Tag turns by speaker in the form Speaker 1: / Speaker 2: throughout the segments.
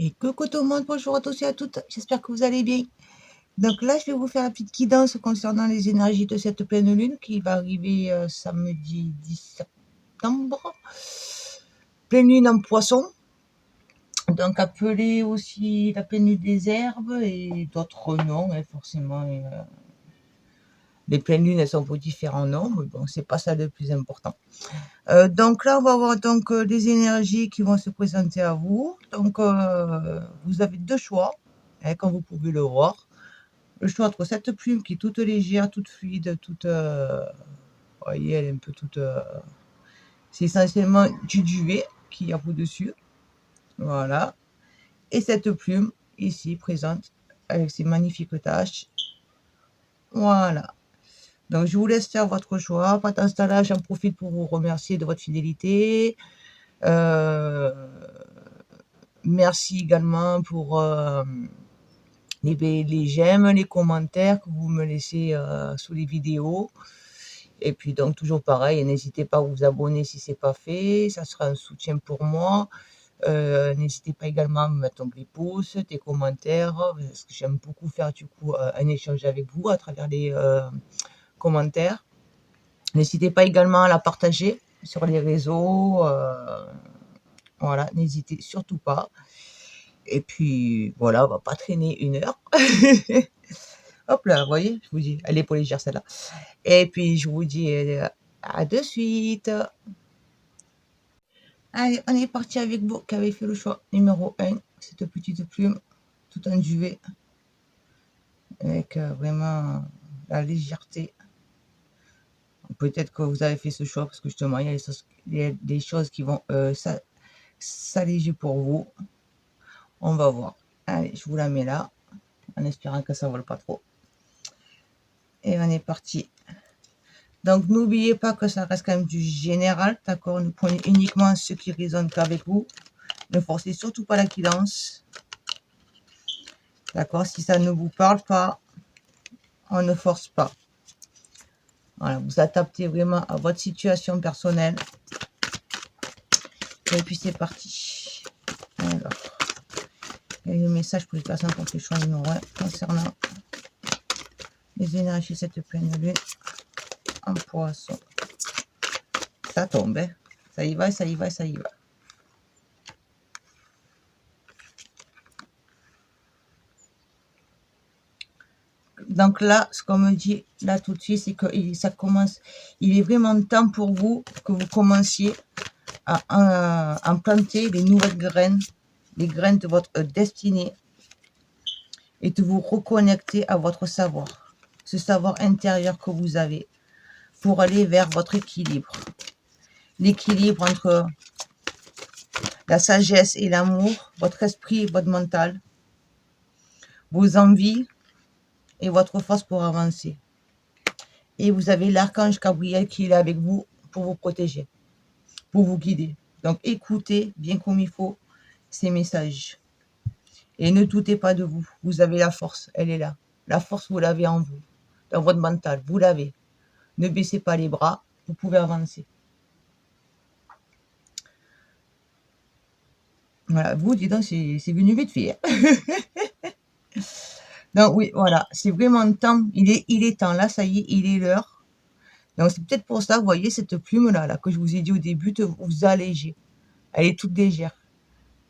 Speaker 1: Et coucou tout le monde, bonjour à tous et à toutes, j'espère que vous allez bien. Donc là, je vais vous faire la petite guidance concernant les énergies de cette pleine lune qui va arriver samedi 10 septembre. Pleine lune en poisson, donc appelée aussi la pleine lune des herbes et d'autres noms, hein, forcément. Les pleines lunes, elles sont pour différents noms, mais bon, c'est pas ça le plus important. Donc là, on va avoir donc des énergies qui vont se présenter à vous. Donc, vous avez deux choix, hein, comme vous pouvez le voir. Le choix entre cette plume qui est toute légère, toute fluide, toute... vous voyez, elle est un peu toute... c'est essentiellement du duvet qu'il y a au-dessus. Voilà. Et cette plume, ici, présente, avec ses magnifiques taches. Voilà. Donc, je vous laisse faire votre choix. Pendant ce temps-là, j'en profite pour vous remercier de votre fidélité. Merci également pour les j'aime, les commentaires que vous me laissez sous les vidéos. Et puis donc toujours pareil, n'hésitez pas à vous abonner si ce n'est pas fait, ça sera un soutien pour moi. N'hésitez pas également à me mettre donc les pouces, des commentaires, parce que j'aime beaucoup faire du coup un échange avec vous à travers les commentaires. N'hésitez pas également à la partager sur les réseaux. Voilà, n'hésitez surtout pas. Et puis, voilà, on va pas traîner 1 heure. Hop là, vous voyez, je vous dis, elle est pour légère celle-là. Et puis, je vous dis à de suite. Allez, on est parti avec vous qui avez fait le choix numéro 1, cette petite plume, tout en duvet, avec vraiment la légèreté. Peut-être que vous avez fait ce choix parce que justement, il y a des choses qui vont s'alléger pour vous. On va voir. Allez, je vous la mets là, en espérant que ça ne vole pas trop. Et on est parti. Donc, n'oubliez pas que ça reste quand même du général, d'accord? Ne prenez uniquement ce qui résonne qu'avec vous. Ne forcez surtout pas la guidance. D'accord? Si ça ne vous parle pas, on ne force pas. Voilà, vous adaptez vraiment à votre situation personnelle. Et puis, c'est parti. Alors, il y a le message pour les personnes qui ont fait le choix numéro 1 concernant les énergies de cette pleine lune en poisson. Ça tombe, hein? Ça y va, ça y va, ça y va. Donc là, ce qu'on me dit là tout de suite, c'est que ça commence, il est vraiment temps pour vous que vous commenciez à planter les nouvelles graines, les graines de votre destinée, et de vous reconnecter à votre savoir, ce savoir intérieur que vous avez, pour aller vers votre équilibre. L'équilibre entre la sagesse et l'amour, votre esprit et votre mental, vos envies et votre force pour avancer. Et vous avez l'archange Gabriel qui est là avec vous pour vous protéger, pour vous guider. Donc écoutez bien comme il faut ces messages. Et ne doutez pas de vous. Vous avez la force, elle est là. La force, vous l'avez en vous, dans votre mental, vous l'avez. Ne baissez pas les bras, vous pouvez avancer. Voilà, vous, dis donc, c'est venu vite fait. Donc oui, voilà, c'est vraiment temps, il est temps, là, ça y est, il est l'heure. Donc c'est peut-être pour ça, vous voyez, cette plume-là, là, que je vous ai dit au début, de vous alléger. Elle est toute légère.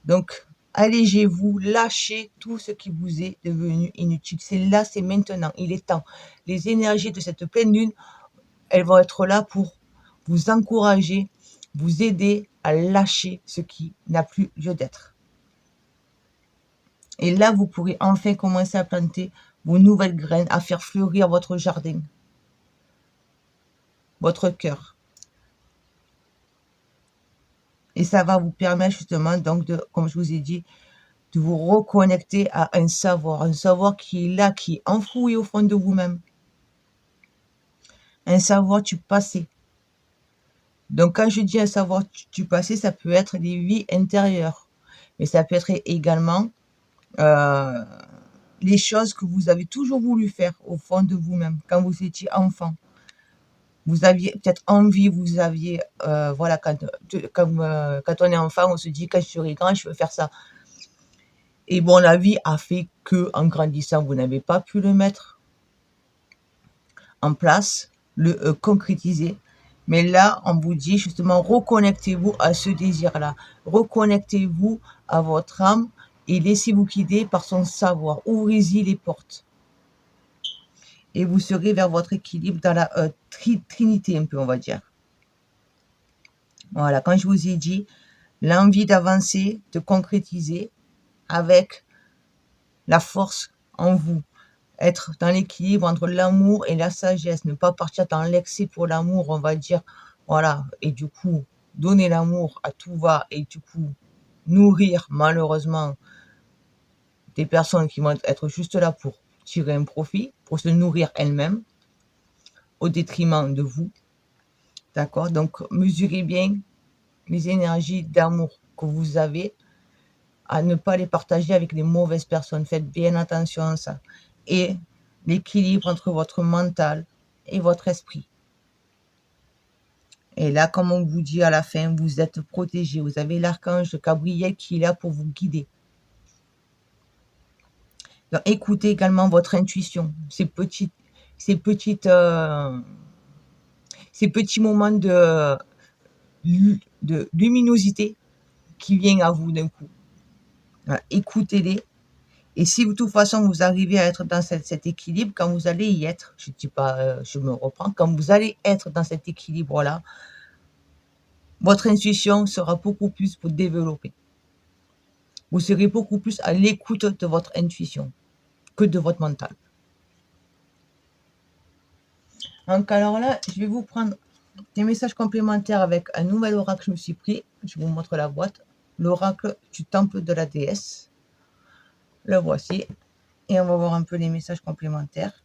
Speaker 1: Donc, allégez-vous, lâchez tout ce qui vous est devenu inutile. C'est là, c'est maintenant, il est temps. Les énergies de cette pleine lune, elles vont être là pour vous encourager, vous aider à lâcher ce qui n'a plus lieu d'être. Et là, vous pourrez enfin commencer à planter vos nouvelles graines, à faire fleurir votre jardin, votre cœur. Et ça va vous permettre justement, donc, comme je vous ai dit, de vous reconnecter à un savoir qui est là, qui est enfoui au fond de vous-même. Un savoir du passé. Donc, quand je dis un savoir du passé, ça peut être des vies intérieures. Mais ça peut être également les choses que vous avez toujours voulu faire au fond de vous-même, quand vous étiez enfant. Vous aviez peut-être envie, vous aviez, voilà, quand on est enfant, on se dit, quand je serai grand, je veux faire ça. Et bon, la vie a fait que, en grandissant, vous n'avez pas pu le mettre en place, le concrétiser. Mais là, on vous dit justement, reconnectez-vous à ce désir-là. Reconnectez-vous à votre âme et laissez-vous guider par son savoir. Ouvrez-y les portes. Et vous serez vers votre équilibre dans la trinité, un peu, on va dire. Voilà, quand je vous ai dit, l'envie d'avancer, de concrétiser avec la force en vous. Être dans l'équilibre entre l'amour et la sagesse, ne pas partir dans l'excès pour l'amour, on va dire, voilà, et du coup, donner l'amour à tout va, et du coup, nourrir, malheureusement, des personnes qui vont être juste là pour tirer un profit, pour se nourrir elles-mêmes, au détriment de vous, d'accord? Donc, mesurez bien les énergies d'amour que vous avez, à ne pas les partager avec les mauvaises personnes, faites bien attention à ça, et l'équilibre entre votre mental et votre esprit. Et là, comme on vous dit à la fin, vous êtes protégé. Vous avez l'archange Gabriel qui est là pour vous guider. Donc, écoutez également votre intuition, ces petits moments de luminosité qui viennent à vous d'un coup. Voilà, écoutez-les. Et si de toute façon vous arrivez à être dans cet équilibre, quand vous allez y être, je ne dis pas, je me reprends, quand vous allez être dans cet équilibre-là, votre intuition sera beaucoup plus pour développer. Vous serez beaucoup plus à l'écoute de votre intuition que de votre mental. Donc alors là, je vais vous prendre des messages complémentaires avec un nouvel oracle que je me suis pris. Je vous montre la boîte. L'oracle du temple de la déesse. Le voici. Et on va voir un peu les messages complémentaires.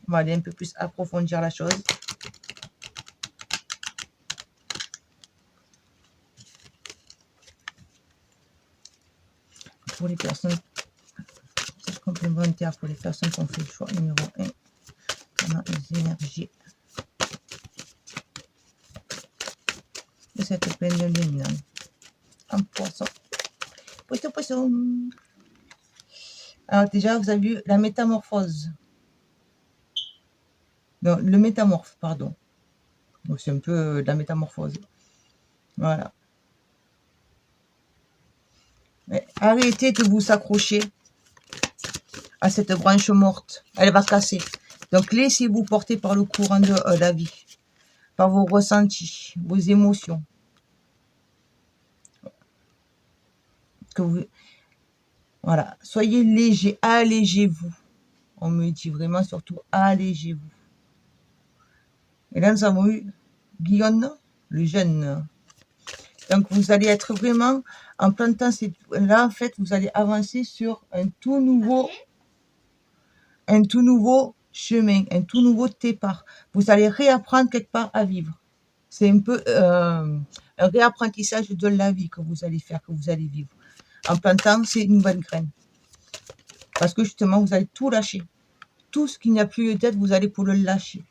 Speaker 1: On va aller un peu plus approfondir la chose. Pour les personnes, messages complémentaires pour les personnes qui ont fait le choix numéro 1. On a les énergies de cette pleine lune en poisson. Poisson. Alors déjà, vous avez vu la métamorphose. Non, le métamorphe, pardon. Donc c'est un peu de la métamorphose. Voilà. Mais arrêtez de vous accrocher à cette branche morte. Elle va casser. Donc laissez-vous porter par le courant de la vie. Par vos ressentis, vos émotions. Que vous... Voilà. Soyez léger, allégez-vous. On me dit vraiment surtout allégez-vous. Et là, nous avons eu Guillaume, le jeune. Donc, vous allez être vraiment, en plantant cette... Là, en fait, vous allez avancer sur un tout nouveau chemin, un tout nouveau départ. Vous allez réapprendre quelque part à vivre. C'est un peu un réapprentissage de la vie que vous allez faire, que vous allez vivre, en plantant ces nouvelles graines. Parce que justement, vous allez tout lâcher. Tout ce qui n'a plus lieu d'être, vous allez pour le lâcher.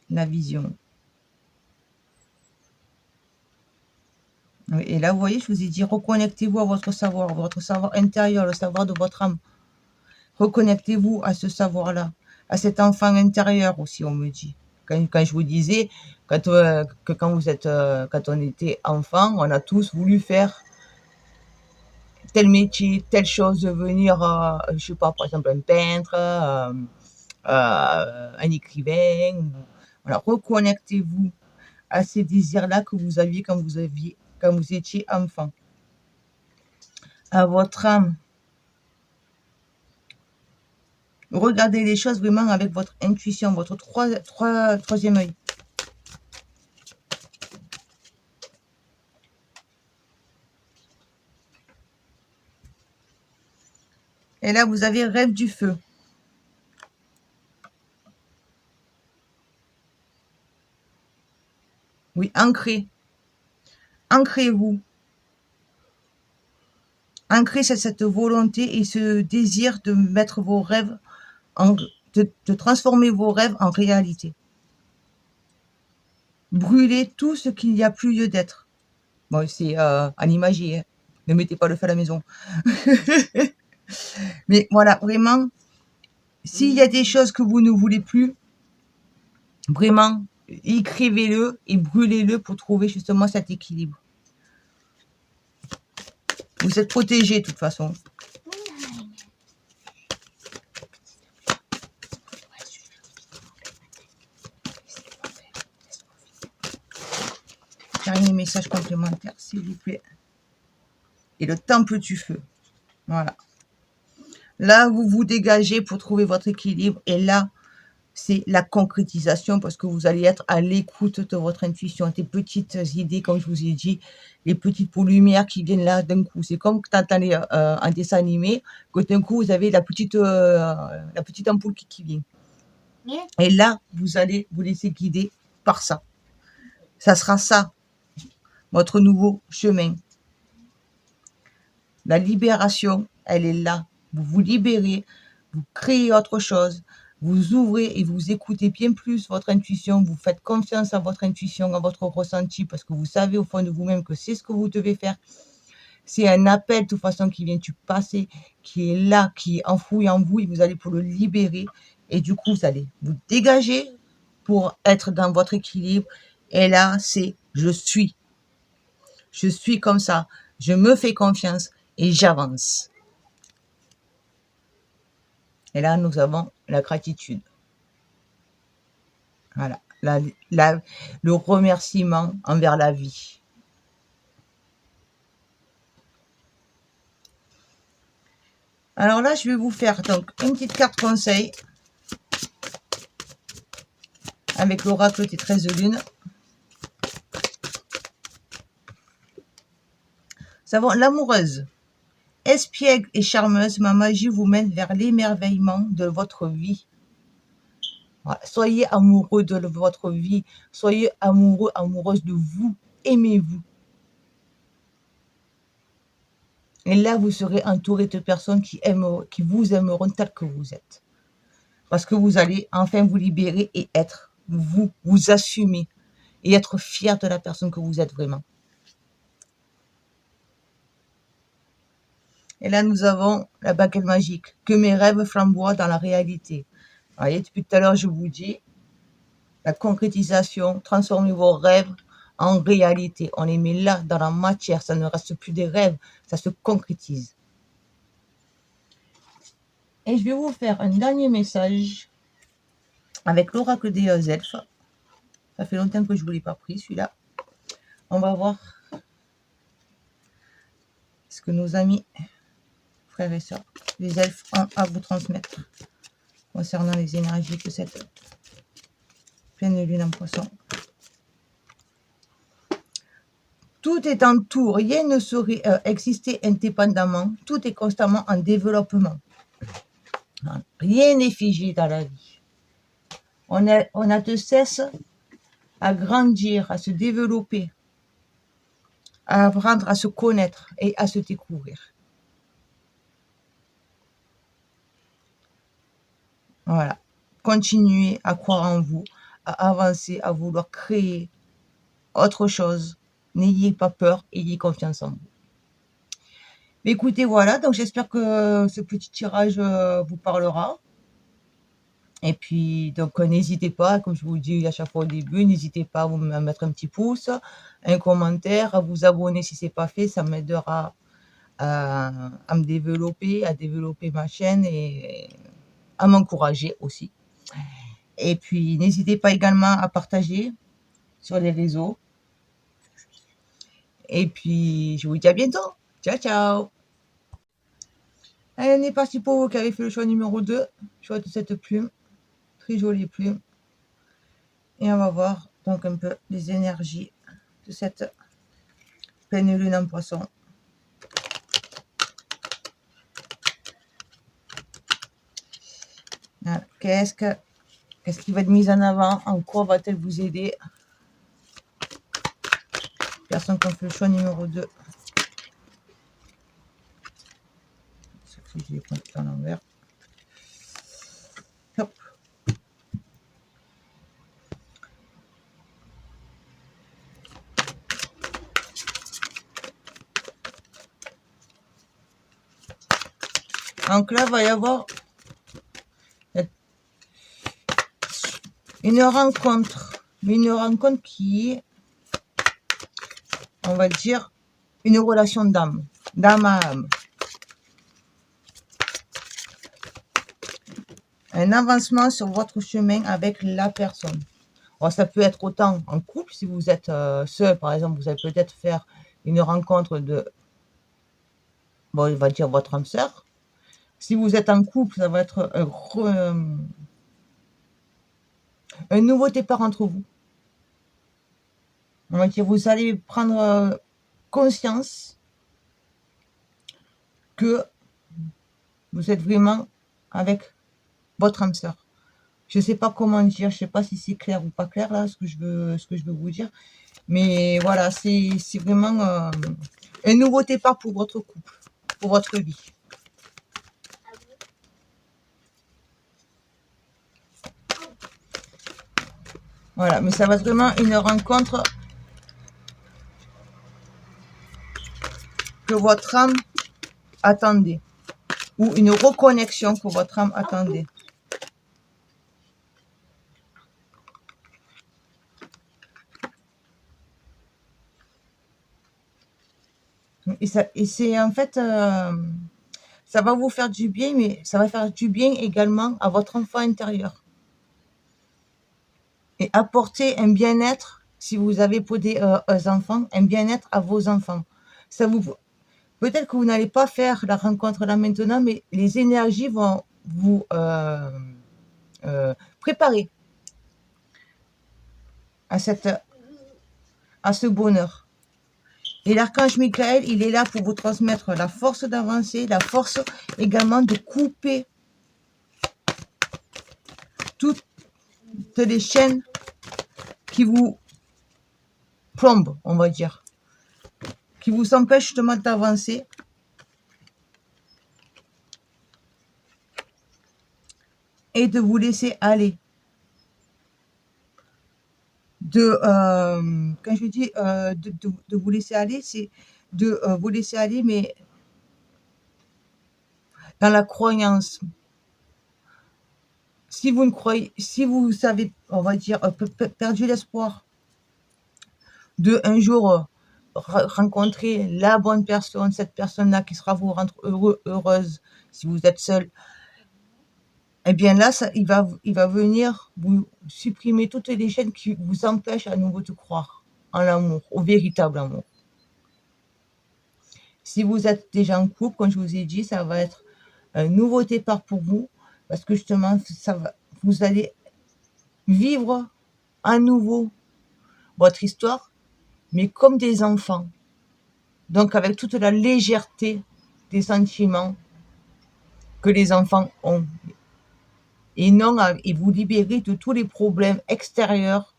Speaker 1: La vision. Et là, vous voyez, je vous ai dit, reconnectez-vous à votre savoir intérieur, le savoir de votre âme. Reconnectez-vous à ce savoir-là, à cet enfant intérieur aussi, on me dit. Quand je vous disais, quand on était enfant, on a tous voulu faire tel métier, telle chose, devenir, je sais pas, par exemple, un peintre, un écrivain. Voilà, reconnectez-vous à ces désirs-là que vous aviez quand vous étiez enfant. À votre âme. Regardez les choses vraiment avec votre intuition, votre troisième œil. Et là, vous avez rêve du feu. Oui, ancrez. Ancrez-vous. Ancrez cette volonté et ce désir de mettre vos rêves, de transformer vos rêves en réalité. Brûlez tout ce qu'il n'y a plus lieu d'être. Bon, c'est en imagier, hein. Ne mettez pas le feu à la maison. Mais voilà, vraiment, s'il y a des choses que vous ne voulez plus, vraiment, écrivez-le et brûlez-le pour trouver justement cet équilibre. Vous êtes protégés de toute façon. Dernier message complémentaire, s'il vous plaît. Et le temple du feu. Voilà. Là, vous vous dégagez pour trouver votre équilibre. Et là, c'est la concrétisation parce que vous allez être à l'écoute de votre intuition, des petites idées, comme je vous ai dit, les petites pots lumière qui viennent là d'un coup. C'est comme quand tu as un dessin animé, que d'un coup, vous avez la petite ampoule qui vient. Et là, vous allez vous laisser guider par ça. Ça sera ça, votre nouveau chemin. La libération, elle est là. Vous vous libérez, vous créez autre chose, vous ouvrez et vous écoutez bien plus votre intuition, vous faites confiance à votre intuition, à votre ressenti, parce que vous savez au fond de vous-même que c'est ce que vous devez faire. C'est un appel de toute façon qui vient du passé, qui est là, qui est enfoui en vous, et vous allez pour le libérer. Et du coup, vous allez vous dégager pour être dans votre équilibre. Et là, c'est je suis. Je suis comme ça. Je me fais confiance et j'avance. Et là, nous avons la gratitude. Voilà. Le remerciement envers la vie. Alors là, je vais vous faire donc une petite carte conseil avec l'oracle des 13 lunes. Savons l'amoureuse. Espiègle et charmeuse, ma magie vous mène vers l'émerveillement de votre vie. Voilà. Soyez amoureux de votre vie. Soyez amoureux, amoureuse de vous. Aimez-vous. Et là, vous serez entouré de personnes qui vous aimeront tel que vous êtes. Parce que vous allez enfin vous libérer et être vous assumer et être fier de la personne que vous êtes vraiment. Et là, nous avons la baguette magique. Que mes rêves flamboient dans la réalité. Vous voyez, depuis tout à l'heure, je vous dis, la concrétisation, transformez vos rêves en réalité. On les met là, dans la matière. Ça ne reste plus des rêves, ça se concrétise. Et je vais vous faire un dernier message avec l'oracle des elfes. Ça fait longtemps que je ne vous l'ai pas pris, celui-là. On va voir ce que nos amis, frères et sœurs, les elfes ont à vous transmettre concernant les énergies de cette pleine lune en poisson. Tout est en tout, rien ne saurait exister indépendamment, tout est constamment en développement. Rien n'est figé dans la vie. On a de cesse à grandir, à se développer, à apprendre à se connaître et à se découvrir. Voilà. Continuez à croire en vous, à avancer, à vouloir créer autre chose. N'ayez pas peur, ayez confiance en vous. Mais écoutez, voilà, donc j'espère que ce petit tirage vous parlera. Et puis, donc, n'hésitez pas, comme je vous dis à chaque fois au début, n'hésitez pas à me mettre un petit pouce, un commentaire, à vous abonner si ce n'est pas fait, ça m'aidera à me développer, à développer ma chaîne et à m'encourager aussi. Et puis, n'hésitez pas également à partager sur les réseaux. Et puis, je vous dis à bientôt. Ciao, ciao. Allez, on est parti pour vous qui avez fait le choix numéro 2. Choix de cette plume. Très jolie plume. Et on va voir donc un peu les énergies de cette pleine lune en poisson. Qu'est-ce qui va être mis en avant? En quoi va-t-elle vous aider? Personne qui a fait le choix numéro 2. Je vais prendre tout à l'envers. Hop. Donc là, il va y avoir une rencontre qui est, on va dire, une relation d'âme à âme. Un avancement sur votre chemin avec la personne. Alors, ça peut être autant en couple, si vous êtes seul, par exemple, vous allez peut-être faire une rencontre de, bon, on va dire votre âme sœur. Si vous êtes en couple, ça va être un nouveau départ entre vous. On va dire, vous allez prendre conscience que vous êtes vraiment avec votre âme sœur. Je ne sais pas comment dire, je ne sais pas si c'est clair ou pas clair là, ce que je veux vous dire. Mais voilà, c'est vraiment un nouveau départ pour votre couple, pour votre vie. Voilà, mais ça va être vraiment une rencontre que votre âme attendait. Ou une reconnexion que votre âme attendait. Et c'est en fait, ça va vous faire du bien, mais ça va faire du bien également à votre enfant intérieur. Et apporter un bien-être, si vous avez pour des enfants, un bien-être à vos enfants. Ça vous, peut-être que vous n'allez pas faire la rencontre là maintenant, mais les énergies vont vous préparer à ce bonheur. Et l'archange Michael, il est là pour vous transmettre la force d'avancer, la force également de couper toutes les chaînes qui vous plombent, on va dire, qui vous empêchent justement d'avancer. Et de vous laisser aller. Quand je dis de vous laisser aller, c'est de vous laisser aller, mais dans la croyance. Si vous ne croyez, si vous avez, on va dire, perdu l'espoir de un jour rencontrer la bonne personne, cette personne-là qui sera vous rendre heureux, heureuse, si vous êtes seul, eh bien là, il va venir vous supprimer toutes les chaînes qui vous empêchent à nouveau de croire en l'amour, au véritable amour. Si vous êtes déjà en couple, comme je vous ai dit, ça va être un nouveau départ pour vous, parce que justement, vous allez vivre à nouveau votre histoire, mais comme des enfants. Donc avec toute la légèreté des sentiments que les enfants ont. Et non, et vous libérer de tous les problèmes extérieurs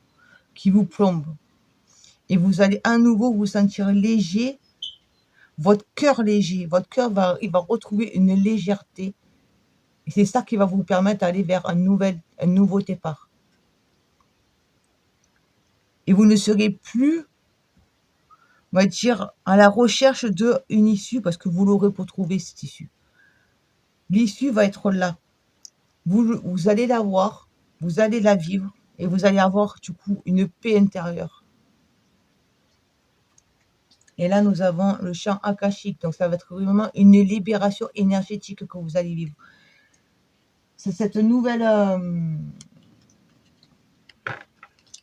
Speaker 1: qui vous plombent. Et vous allez à nouveau vous sentir léger, votre cœur léger. Votre cœur il va retrouver une légèreté. Et c'est ça qui va vous permettre d'aller vers un nouveau départ. Et vous ne serez plus, on va dire, à la recherche d'une issue, parce que vous l'aurez pour trouver cette issue. L'issue va être là. Vous allez la voir, vous allez la vivre, et vous allez avoir du coup une paix intérieure. Et là, nous avons le champ akashique. Donc, ça va être vraiment une libération énergétique que vous allez vivre. C'est cette nouvelle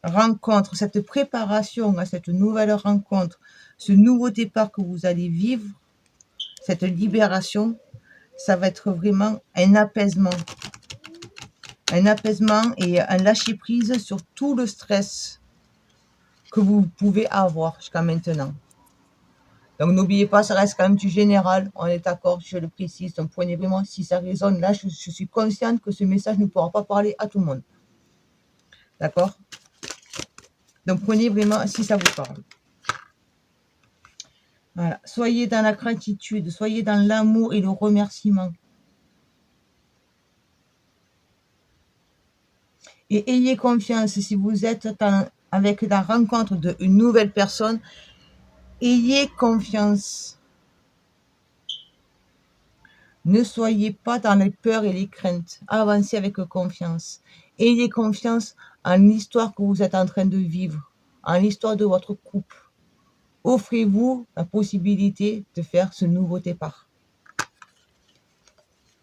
Speaker 1: rencontre, cette préparation à cette nouvelle rencontre, ce nouveau départ que vous allez vivre, cette libération, ça va être vraiment un apaisement et un lâcher-prise sur tout le stress que vous pouvez avoir jusqu'à maintenant. Donc n'oubliez pas, ça reste quand même du général, on est d'accord, je le précise, donc prenez vraiment, si ça résonne, là je suis consciente que ce message ne pourra pas parler à tout le monde. D'accord? Donc prenez vraiment si ça vous parle. Voilà. Soyez dans la gratitude, soyez dans l'amour et le remerciement. Et ayez confiance, si vous êtes avec la rencontre d'une nouvelle personne, ayez confiance Ne soyez pas dans les peurs et les craintes. Avancez avec confiance. Ayez confiance en l'histoire que vous êtes en train de vivre, en l'histoire de votre couple. Offrez-vous la possibilité de faire ce nouveau départ.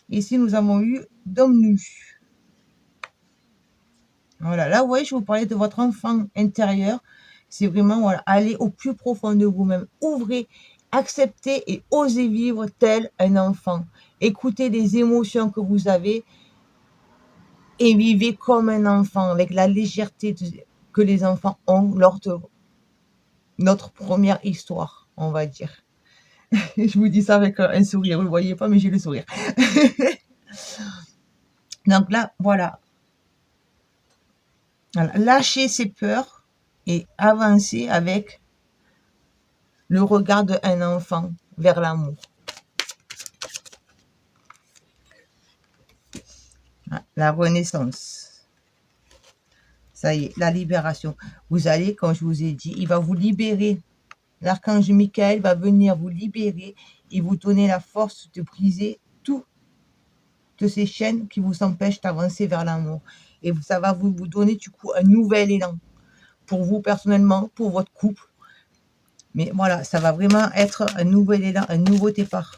Speaker 1: Ici, nous avons eu Dôme nu. Voilà, là, vous voyez, je vous parlais de votre enfant intérieur. C'est vraiment, voilà, aller au plus profond de vous-même. Ouvrez, acceptez et osez vivre tel un enfant. Écoutez les émotions que vous avez et vivez comme un enfant, avec la légèreté que les enfants ont lors de notre première histoire, on va dire. Je vous dis ça avec un sourire, vous ne le voyez pas, mais j'ai le sourire. Donc là, voilà. Lâchez ses peurs et avancez avec le regard d'un enfant vers l'amour. La renaissance. Ça y est, la libération. Vous allez, comme je vous ai dit, il va vous libérer. L'archange Michael va venir vous libérer et vous donner la force de briser toutes ces chaînes qui vous empêchent d'avancer vers l'amour. Et ça va vous donner du coup un nouvel élan pour vous personnellement, pour votre couple. Mais voilà, ça va vraiment être un nouvel élan, un nouveau départ.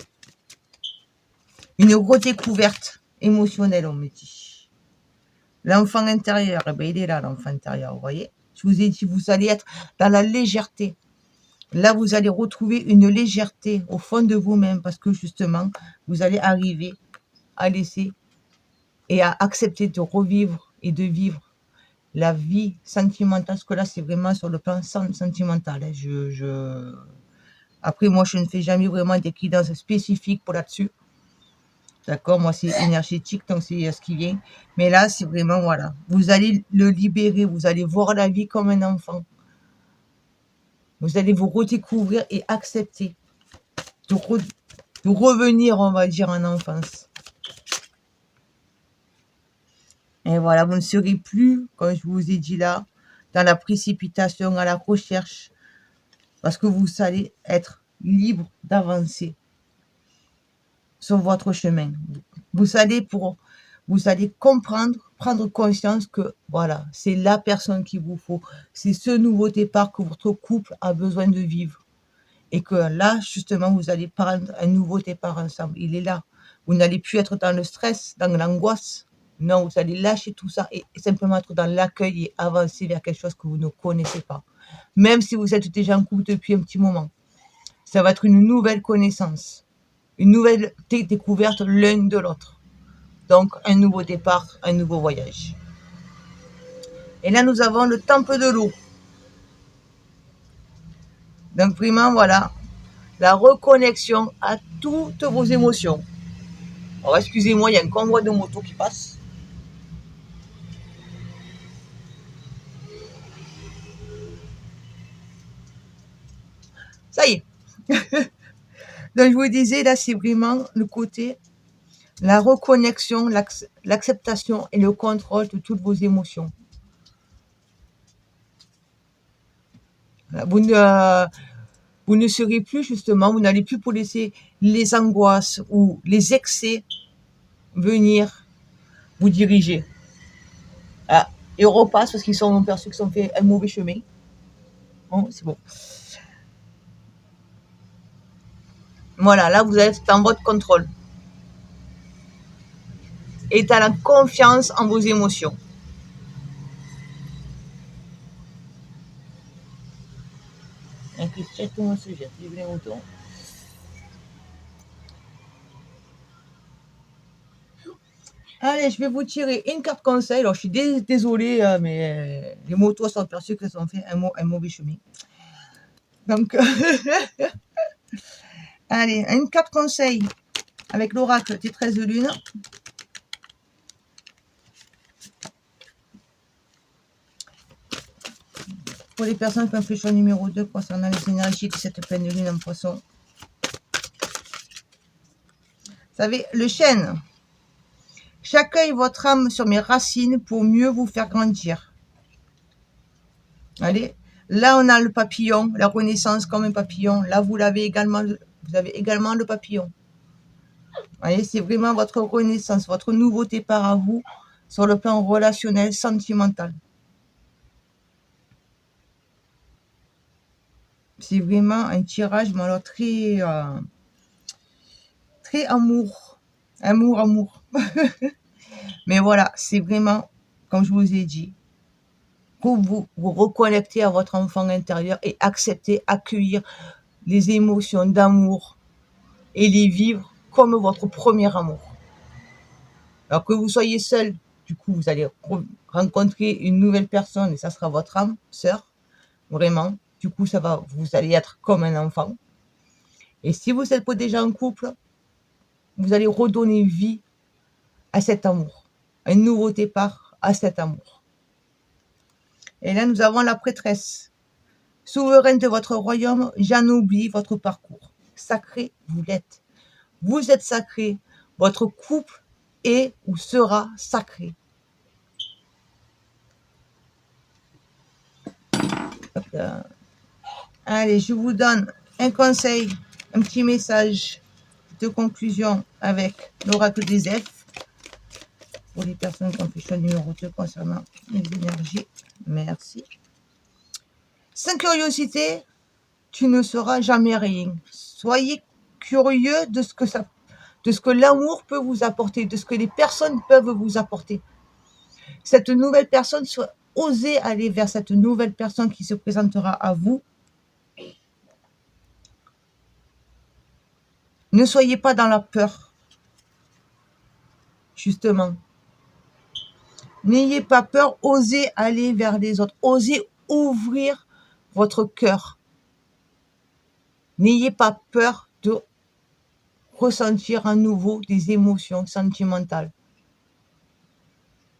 Speaker 1: Une redécouverte émotionnelle, on me dit. L'enfant intérieur, eh ben, il est là, l'enfant intérieur, vous voyez. Je vous ai dit, vous allez être dans la légèreté. Là, vous allez retrouver une légèreté au fond de vous-même parce que justement, vous allez arriver à laisser et à accepter de revivre et de vivre la vie sentimentale. Parce que là, c'est vraiment sur le plan sentimental. Après, moi, je ne fais jamais vraiment des guidances spécifiques pour là-dessus. D'accord, moi c'est énergétique, donc c'est ce qui vient. Mais là, c'est vraiment, voilà. Vous allez le libérer, vous allez voir la vie comme un enfant. Vous allez vous redécouvrir et accepter de revenir, on va dire, en enfance. Et voilà, vous ne serez plus, comme je vous ai dit là, dans la précipitation, à la recherche, parce que vous allez être libre d'avancer sur votre chemin. Vous allez comprendre, prendre conscience que voilà, c'est la personne qu'il vous faut. C'est ce nouveau départ que votre couple a besoin de vivre. Et que là, justement, vous allez prendre un nouveau départ ensemble. Il est là. Vous n'allez plus être dans le stress, dans l'angoisse. Non, vous allez lâcher tout ça et simplement être dans l'accueil et avancer vers quelque chose que vous ne connaissez pas. Même si vous êtes déjà en couple depuis un petit moment. Ça va être une nouvelle connaissance. Une nouvelle découverte l'un de l'autre. Donc, un nouveau départ, un nouveau voyage. Et là, nous avons le temple de l'eau. Donc, vraiment, voilà, la reconnexion à toutes vos émotions. Alors, excusez-moi, il y a un convoi de moto qui passe. Ça y est. Donc, je vous disais, là, c'est vraiment le côté, la reconnexion, l'acceptation et le contrôle de toutes vos émotions. Vous ne serez plus, justement, vous n'allez plus pour laisser les angoisses ou les excès venir vous diriger. Ah, et on repasse parce qu'ils sont perçus qu'ils ont fait un mauvais chemin. Bon, c'est bon. Voilà, là, vous êtes dans votre contrôle. Et dans la confiance en vos émotions. Allez, je vais vous tirer une carte conseil. Alors, je suis désolée, mais les motos sont perçus qu'elles ont fait un mauvais chemin. Donc, allez, une carte conseil avec l'oracle des 13 de lune. Pour les personnes qui ont fait le choix numéro 2 concernant les énergies de cette pleine lune en poisson. Vous savez, le chêne. J'accueille votre âme sur mes racines pour mieux vous faire grandir. Allez, là on a le papillon, la renaissance comme un papillon. Là vous avez également le papillon. voyez, c'est vraiment votre renaissance, votre nouveau départ à vous sur le plan relationnel, sentimental. C'est vraiment un tirage, mais alors très, très amour. Amour, amour. Mais voilà, c'est vraiment, comme je vous ai dit, pour vous reconnecter à votre enfant intérieur et accepter, accueillir les émotions d'amour et les vivre comme votre premier amour. Alors que vous soyez seul, du coup, vous allez rencontrer une nouvelle personne et ça sera votre âme sœur, vraiment. Du coup, vous allez être comme un enfant. Et si vous êtes déjà en couple, vous allez redonner vie à cet amour, un nouveau départ à cet amour. Et là, nous avons la prêtresse. Souveraine de votre royaume, j'en oublie votre parcours. Sacré, vous l'êtes. Vous êtes sacré. Votre couple est ou sera sacré. Allez, je vous donne un conseil, un petit message de conclusion avec l'oracle des elfes pour les personnes qui ont fait choix numéro 2 concernant les énergies. Merci. Sans curiosité, tu ne sauras jamais rien. Soyez curieux de ce que l'amour peut vous apporter, de ce que les personnes peuvent vous apporter. Cette nouvelle personne, osez aller vers cette nouvelle personne qui se présentera à vous. Ne soyez pas dans la peur, justement. N'ayez pas peur, osez aller vers les autres, osez ouvrir votre cœur. N'ayez pas peur de ressentir à nouveau des émotions sentimentales.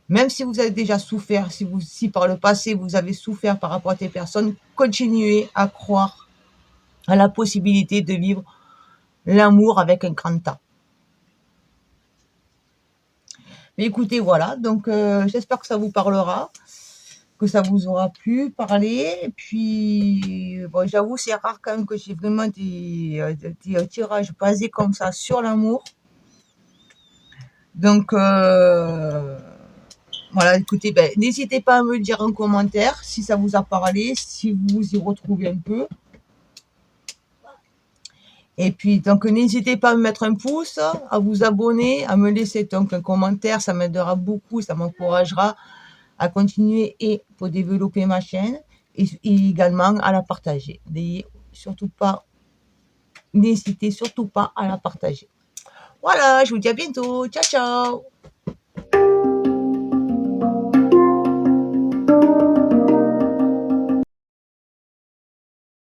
Speaker 1: Même si vous avez déjà souffert, si par le passé vous avez souffert par rapport à ces personnes, continuez à croire à la possibilité de vivre l'amour avec un grand A. Mais écoutez, voilà, donc j'espère que ça vous parlera, que ça vous aura plu parler. Et puis, bon, j'avoue, c'est rare quand même que j'ai vraiment des tirages basés comme ça sur l'amour. Donc, voilà, écoutez, ben, n'hésitez pas à me le dire en commentaire si ça vous a parlé, si vous vous y retrouvez un peu. Et puis, donc, n'hésitez pas à me mettre un pouce, à vous abonner, à me laisser donc un commentaire, ça m'aidera beaucoup, ça m'encouragera à continuer et pour développer ma chaîne et également à la partager. N'hésitez surtout pas à la partager. Voilà, je vous dis à bientôt. Ciao, ciao!